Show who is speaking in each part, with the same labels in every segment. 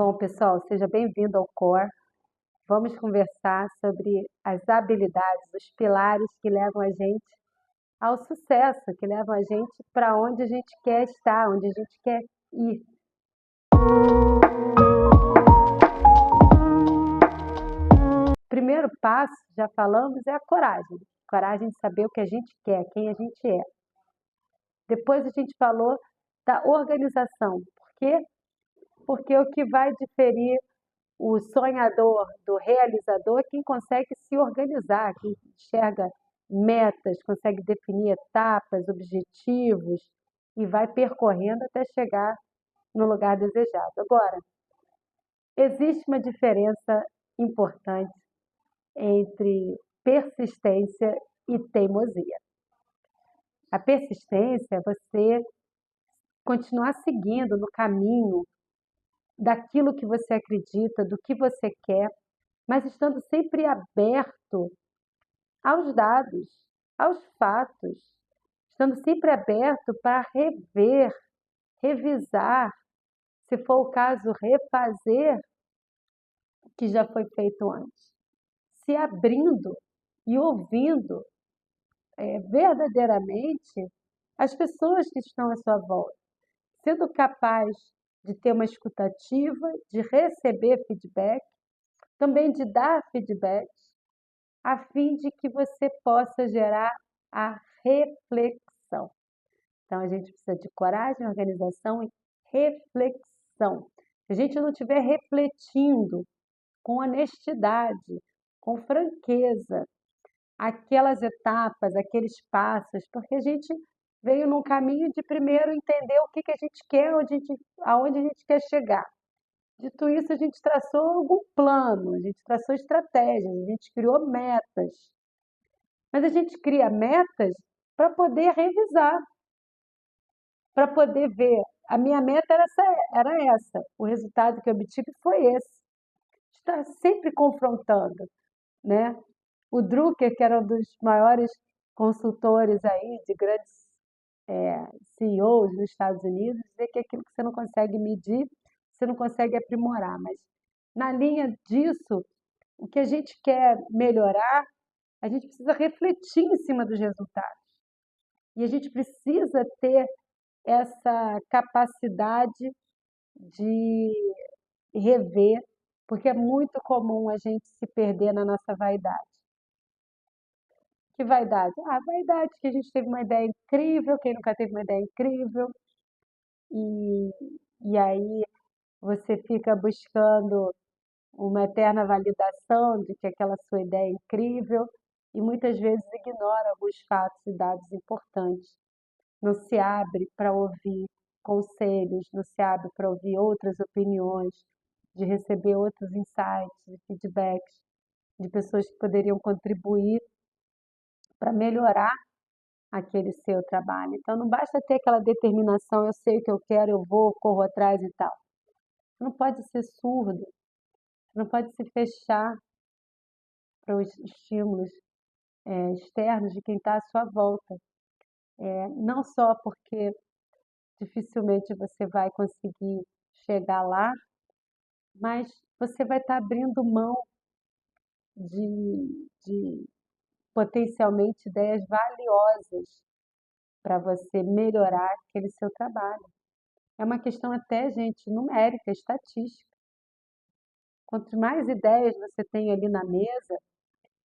Speaker 1: Bom, pessoal, seja bem-vindo ao CORE. Vamos conversar sobre as habilidades, os pilares que levam a gente ao sucesso, que levam a gente para onde a gente quer estar, onde a gente quer ir. Primeiro passo, já falamos, é a coragem. Coragem de saber o que a gente quer, quem a gente é. Depois a gente falou da organização. Por quê? Porque o que vai diferir o sonhador do realizador é quem consegue se organizar, quem enxerga metas, consegue definir etapas, objetivos e vai percorrendo até chegar no lugar desejado. Agora, existe uma diferença importante entre persistência e teimosia. A persistência é você continuar seguindo no caminho daquilo que você acredita, do que você quer, mas estando sempre aberto aos dados, aos fatos, estando sempre aberto para rever, revisar, se for o caso, refazer o que já foi feito antes, se abrindo e ouvindo verdadeiramente as pessoas que estão à sua volta, sendo capaz de ter uma escutativa, de receber feedback, também de dar feedback, a fim de que você possa gerar a reflexão. Então, a gente precisa de coragem, organização e reflexão. Se a gente não estiver refletindo com honestidade, com franqueza, aquelas etapas, aqueles passos, porque a gente veio num caminho de primeiro entender o que a gente quer, aonde a gente quer chegar. Dito isso, a gente traçou algum plano, a gente traçou estratégias, a gente criou metas. Mas a gente cria metas para poder revisar, para poder ver. A minha meta era essa, o resultado que eu obtive foi esse. Está sempre confrontando, né? O Drucker, que era um dos maiores consultores aí de grandes CEOs nos Estados Unidos, dizia que aquilo que você não consegue medir, você não consegue aprimorar. Mas na linha disso, o que a gente quer melhorar, a gente precisa refletir em cima dos resultados. E a gente precisa ter essa capacidade de rever, porque é muito comum a gente se perder na nossa vaidade. Que vaidade? Ah, vaidade que a gente teve uma ideia incrível, quem nunca teve uma ideia incrível, e, e aí você fica buscando uma eterna validação de que aquela sua ideia é incrível, e muitas vezes ignora alguns fatos e dados importantes. Não se abre para ouvir conselhos, não se abre para ouvir outras opiniões, de receber outros insights e feedbacks de pessoas que poderiam contribuir para melhorar aquele seu trabalho. Então, não basta ter aquela determinação, eu sei o que eu quero, eu vou, corro atrás e tal. Você não pode ser surdo, você não pode se fechar para os estímulos externos de quem está à sua volta. Não só porque dificilmente você vai conseguir chegar lá, mas você vai estar abrindo mão de potencialmente ideias valiosas para você melhorar aquele seu trabalho. É uma questão até, gente, numérica, estatística. Quanto mais ideias você tem ali na mesa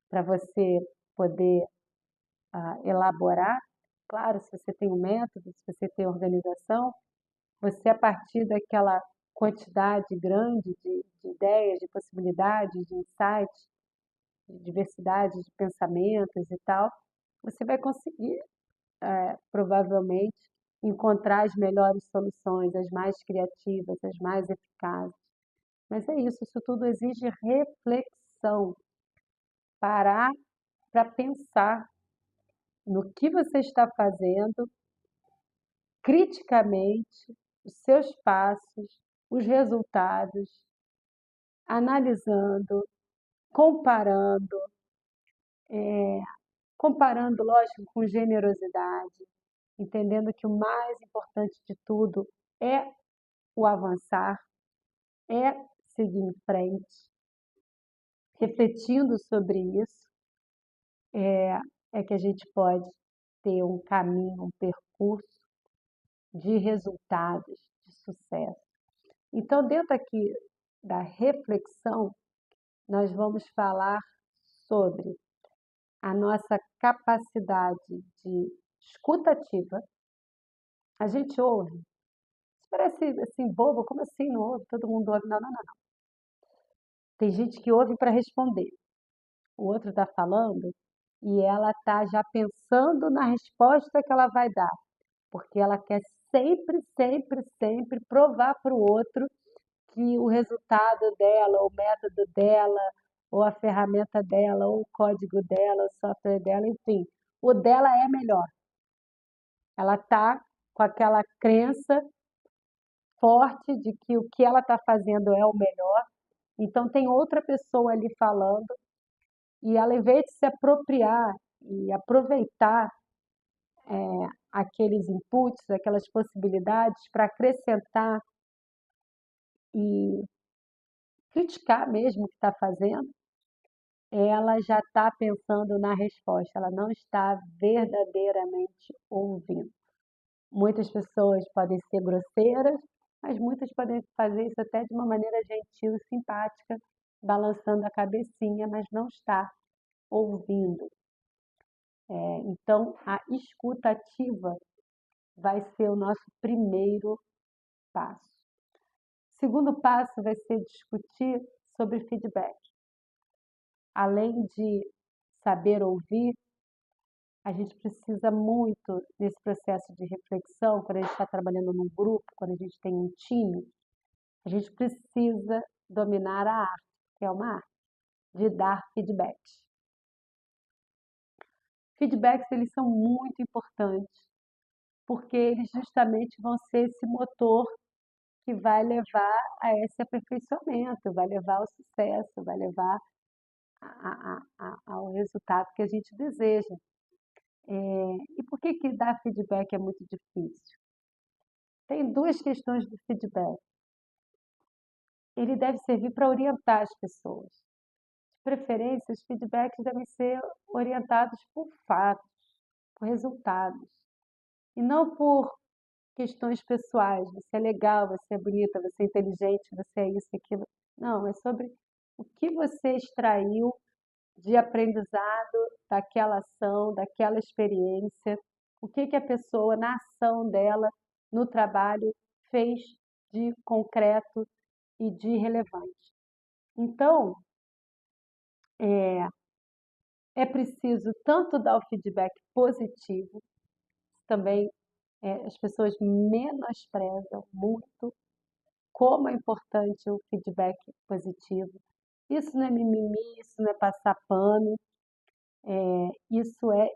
Speaker 1: para você poder elaborar, claro, se você tem um método, se você tem organização, você, a partir daquela quantidade grande de ideias, de possibilidades, de insights, de diversidade de pensamentos e tal, você vai conseguir, provavelmente, encontrar as melhores soluções, as mais criativas, as mais eficazes. Mas é isso tudo exige reflexão, parar para pensar no que você está fazendo, criticamente, os seus passos, os resultados, analisando, comparando, comparando, lógico, com generosidade, entendendo que o mais importante de tudo é o avançar, é seguir em frente, refletindo sobre isso, é que a gente pode ter um caminho, um percurso de resultados, de sucesso. Então, dentro aqui da reflexão, nós vamos falar sobre a nossa capacidade de escutativa. A gente ouve. Isso parece assim bobo, como assim não ouve? Todo mundo ouve. Não, não, não, não. Tem gente que ouve para responder. O outro está falando e ela está já pensando na resposta que ela vai dar, porque ela quer sempre, sempre, sempre provar para o outro que o resultado dela, o método dela, ou a ferramenta dela, ou o código dela, o software dela, enfim, o dela é melhor. Ela está com aquela crença forte de que o que ela está fazendo é o melhor, então tem outra pessoa ali falando, e ela, em vez de se apropriar e aproveitar aqueles inputs, aquelas possibilidades para acrescentar e criticar mesmo o que está fazendo, ela já está pensando na resposta, ela não está verdadeiramente ouvindo. Muitas pessoas podem ser grosseiras, mas muitas podem fazer isso até de uma maneira gentil e simpática, balançando a cabecinha, mas não está ouvindo. Então, a escuta ativa vai ser o nosso primeiro passo. O segundo passo vai ser discutir sobre feedback. Além de saber ouvir, a gente precisa muito, nesse processo de reflexão, quando a gente está trabalhando num grupo, quando a gente tem um time, a gente precisa dominar a arte, que é uma arte, de dar feedbacks. Feedbacks, eles são muito importantes, porque eles justamente vão ser esse motor que vai levar a esse aperfeiçoamento, vai levar ao sucesso, vai levar ao resultado que a gente deseja. E por que dar feedback é muito difícil? Tem duas questões do feedback. Ele deve servir para orientar as pessoas. De preferência, os feedbacks devem ser orientados por fatos, por resultados, e não por questões pessoais. Você é legal, você é bonita, você é inteligente, você é isso, aquilo. Não, é sobre o que você extraiu de aprendizado daquela ação, daquela experiência, o que a pessoa, na ação dela, no trabalho, fez de concreto e de relevante. Então, é preciso tanto dar o feedback positivo, também as pessoas menosprezam muito como é importante o feedback positivo. Isso não é mimimi, isso não é passar pano, isso é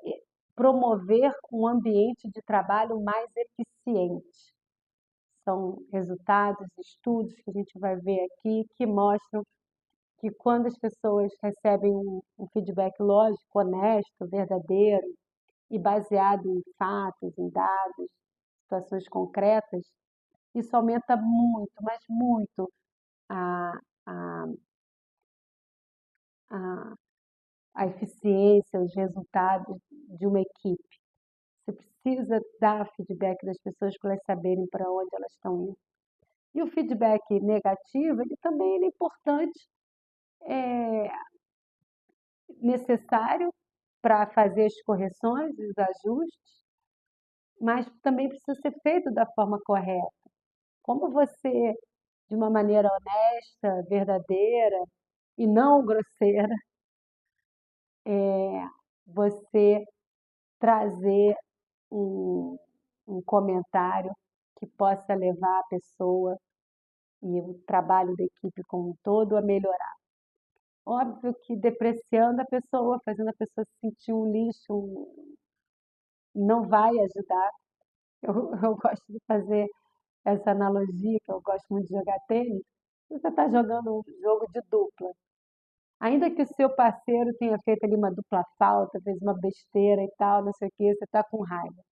Speaker 1: promover um ambiente de trabalho mais eficiente. São resultados, estudos que a gente vai ver aqui que mostram que quando as pessoas recebem um feedback lógico, honesto, verdadeiro e baseado em fatos, em dados, situações concretas, isso aumenta muito, mas muito a, a, a, a eficiência, os resultados de uma equipe. Você precisa dar feedback das pessoas para elas saberem para onde elas estão indo. E o feedback negativo, ele também é importante, é necessário para fazer as correções, os ajustes, mas também precisa ser feito da forma correta. Como você, de uma maneira honesta, verdadeira e não grosseira, você trazer um comentário que possa levar a pessoa e o trabalho da equipe como um todo a melhorar. Óbvio que depreciando a pessoa, fazendo a pessoa se sentir um lixo, não vai ajudar. Eu gosto de fazer essa analogia, que eu gosto muito de jogar tênis. Você está jogando um jogo de dupla. Ainda que o seu parceiro tenha feito ali uma dupla falta, fez uma besteira e tal, não sei o quê, você está com raiva.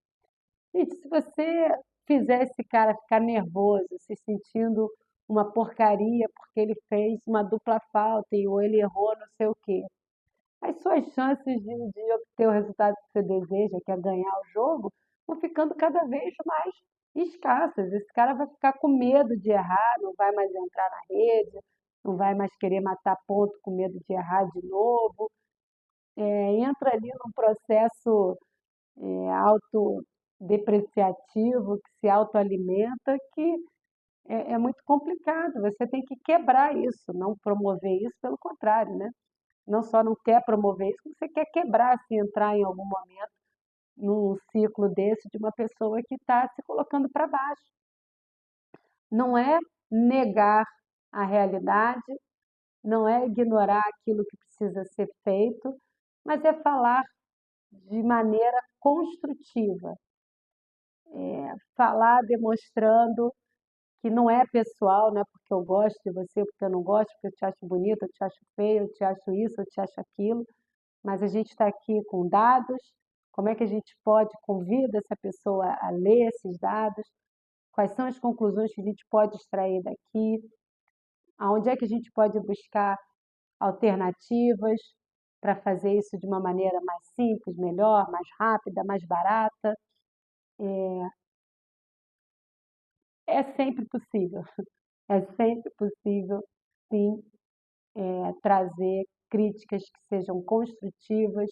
Speaker 1: Gente, se você fizer esse cara ficar nervoso, se sentindo uma porcaria porque ele fez uma dupla falta ou ele errou não sei o quê. As suas chances de obter o resultado que você deseja, que é ganhar o jogo, vão ficando cada vez mais escassas. Esse cara vai ficar com medo de errar, não vai mais entrar na rede, não vai mais querer matar ponto com medo de errar de novo. Entra ali num processo autodepreciativo, que se autoalimenta, que é muito complicado. Você tem que quebrar isso, não promover isso, pelo contrário, né? Não só não quer promover isso, como você quer quebrar, se entrar em algum momento num ciclo desse de uma pessoa que está se colocando para baixo. Não é negar a realidade, não é ignorar aquilo que precisa ser feito, mas é falar de maneira construtiva, falar demonstrando que não é pessoal, não é porque eu gosto de você, porque eu não gosto, porque eu te acho bonita, eu te acho feia, eu te acho isso, eu te acho aquilo, mas a gente está aqui com dados. Como é que a gente pode convidar essa pessoa a ler esses dados? Quais são as conclusões que a gente pode extrair daqui? Aonde é que a gente pode buscar alternativas para fazer isso de uma maneira mais simples, melhor, mais rápida, mais barata? É sempre possível, é sempre possível, sim, trazer críticas que sejam construtivas,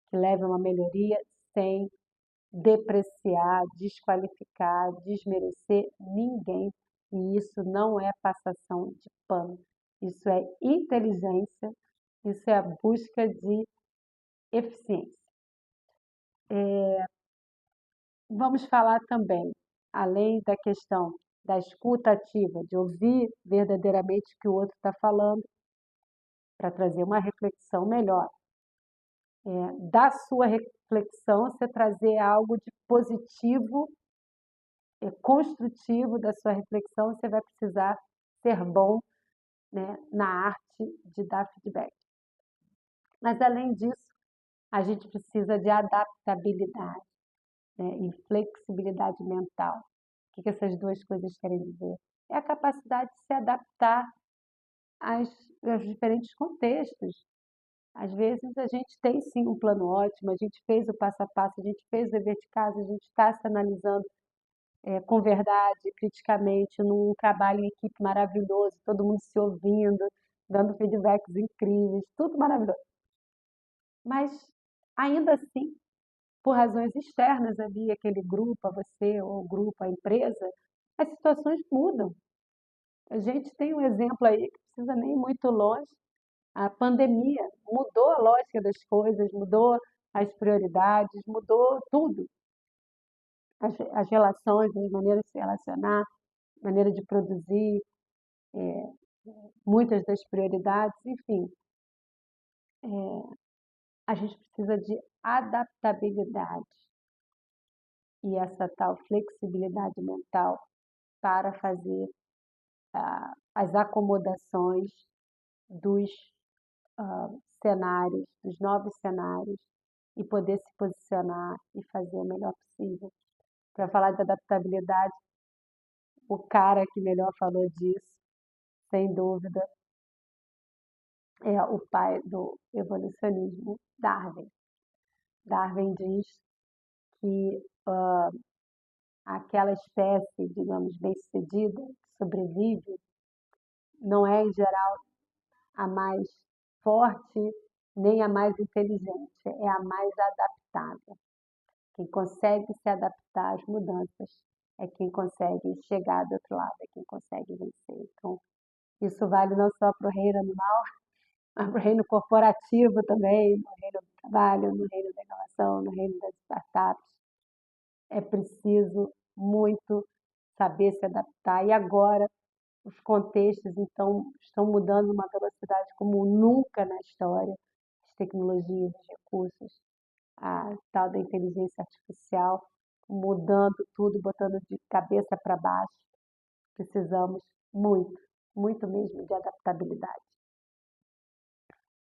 Speaker 1: que levem a uma melhoria, sem depreciar, desqualificar, desmerecer ninguém. E isso não é passação de pano. Isso é inteligência, isso é a busca de eficiência. Vamos falar também, além da questão da escuta ativa, de ouvir verdadeiramente o que o outro está falando, para trazer uma reflexão melhor. Da sua reflexão, você trazer algo de positivo, construtivo da sua reflexão, você vai precisar ser bom, né, na arte de dar feedback. Mas, além disso, a gente precisa de adaptabilidade, né, e flexibilidade mental. O que essas duas coisas querem dizer? É a capacidade de se adaptar aos diferentes contextos. Às vezes a gente tem sim um plano ótimo, a gente fez o passo a passo, a gente fez o dever de casa, a gente está se analisando com verdade, criticamente, num trabalho em equipe maravilhoso, todo mundo se ouvindo, dando feedbacks incríveis, tudo maravilhoso. Mas, ainda assim, por razões externas ali, aquele grupo, a você, ou o grupo, a empresa, as situações mudam. A gente tem um exemplo aí que precisa nem ir muito longe. A pandemia mudou a lógica das coisas, mudou as prioridades, mudou tudo. As relações, as maneiras de se relacionar, maneira de produzir, muitas das prioridades, enfim, a gente precisa de adaptabilidade e essa tal flexibilidade mental para fazer as acomodações dos cenários, dos novos cenários, e poder se posicionar e fazer o melhor possível. Para falar de adaptabilidade, o cara que melhor falou disso, sem dúvida, é o pai do evolucionismo, Darwin. Darwin diz que aquela espécie, digamos, bem-sucedida, que sobrevive, não é, em geral, a mais forte nem a mais inteligente, é a mais adaptável. Quem consegue se adaptar às mudanças é quem consegue chegar do outro lado, é quem consegue vencer. Então, isso vale não só para o reino animal, mas para o reino corporativo também, no reino do trabalho, no reino da inovação, no reino das startups. É preciso muito saber se adaptar. E agora, os contextos, então, estão mudando numa velocidade como nunca na história. As tecnologias, os recursos, a tal da inteligência artificial, mudando tudo, botando de cabeça para baixo. Precisamos muito, muito mesmo de adaptabilidade.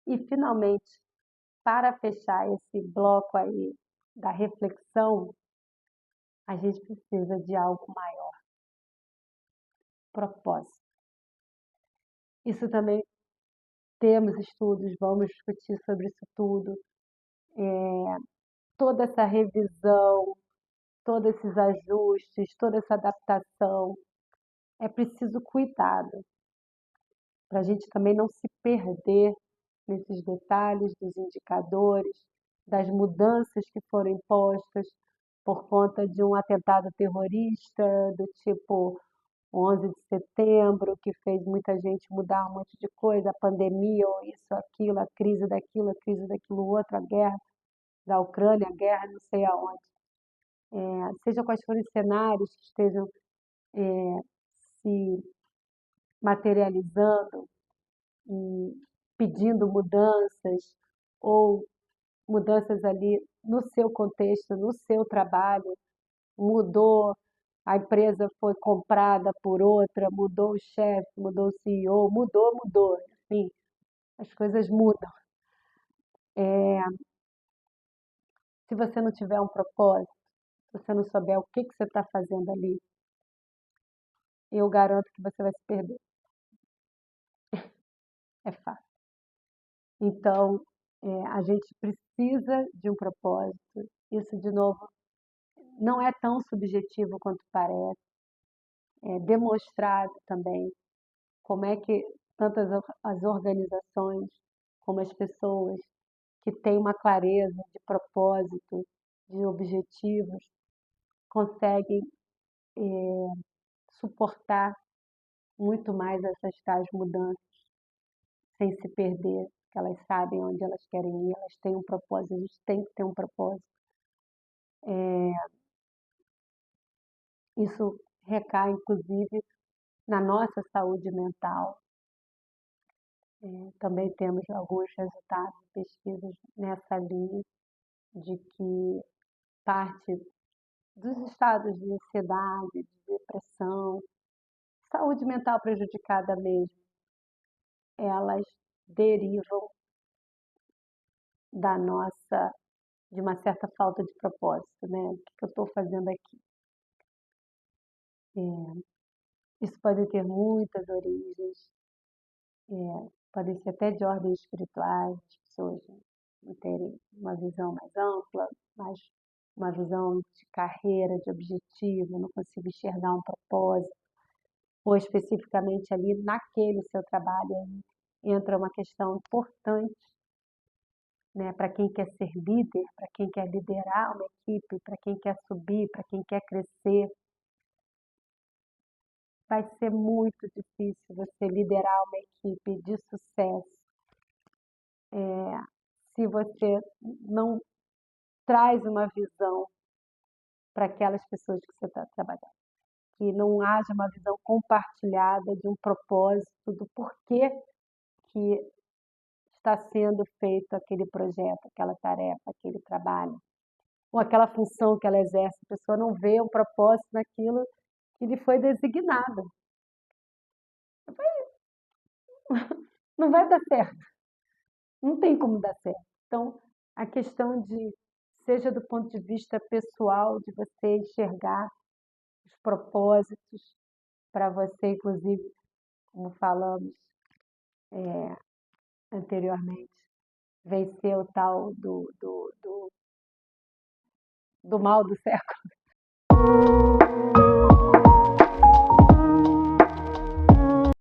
Speaker 1: E, finalmente, para fechar esse bloco aí da reflexão, a gente precisa de algo maior, propósito. Isso também temos estudos, vamos discutir sobre isso tudo. Toda essa revisão, todos esses ajustes, toda essa adaptação, é preciso cuidado, para a gente também não se perder nesses detalhes dos indicadores, das mudanças que foram impostas por conta de um atentado terrorista do tipo 11 de setembro, que fez muita gente mudar um monte de coisa, a pandemia, ou isso, aquilo, a crise daquilo outro, a guerra da Ucrânia, a guerra não sei aonde. Seja quais forem os cenários que estejam se materializando e pedindo mudanças ou mudanças ali no seu contexto, no seu trabalho, mudou, a empresa foi comprada por outra, mudou o chefe, mudou o CEO, mudou, enfim, as coisas mudam. Se você não tiver um propósito, se você não souber o que você está fazendo ali, eu garanto que você vai se perder. É fácil. Então, a gente precisa de um propósito. Isso, de novo, não é tão subjetivo quanto parece. É demonstrado também como é que tantas as organizações como as pessoas que têm uma clareza de propósito, de objetivos, conseguem suportar muito mais essas tais mudanças sem se perder, porque elas sabem onde elas querem ir, elas têm um propósito, a gente tem que ter um propósito. Isso recai, inclusive, na nossa saúde mental. Também temos alguns resultados de pesquisas nessa linha, de que parte dos estados de ansiedade, de depressão, saúde mental prejudicada mesmo, elas derivam da nossa, de uma certa falta de propósito, né? O que eu estou fazendo aqui? Isso pode ter muitas origens, podem ser até de ordem espirituais, as pessoas não terem uma visão mais ampla, mais uma visão de carreira, de objetivo, não consigo enxergar um propósito, ou especificamente ali naquele seu trabalho, aí entra uma questão importante, né, para quem quer ser líder, para quem quer liderar uma equipe, para quem quer subir, para quem quer crescer. Vai ser muito difícil você liderar uma equipe de sucesso se você não traz uma visão para aquelas pessoas que você está trabalhando. Que não haja uma visão compartilhada de um propósito, do porquê que está sendo feito aquele projeto, aquela tarefa, aquele trabalho, ou aquela função que ela exerce. A pessoa não vê um propósito naquilo que lhe foi designado. Não vai dar certo, não tem como dar certo. Então, a questão de, seja do ponto de vista pessoal, de você enxergar os propósitos para você, inclusive, como falamos anteriormente, vencer o tal do mal do século.